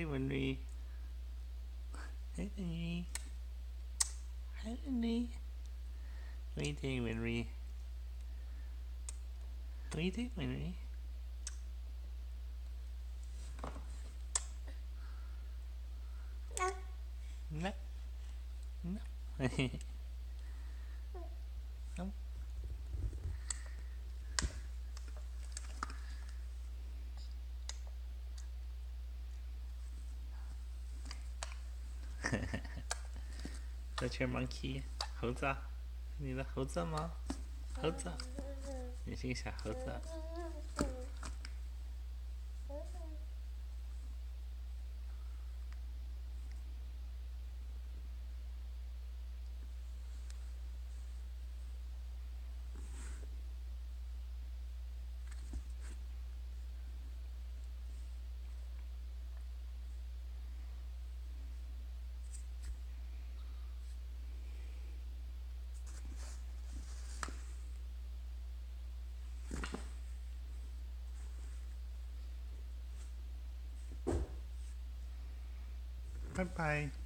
Hey, Winry. Hey, Winry. Hi, Winry. What are you doing, Winry? What are you doing, Winry? No. No. No. That's your monkey. 猴子啊，你的猴子吗？猴子，你是个小猴子。拜拜。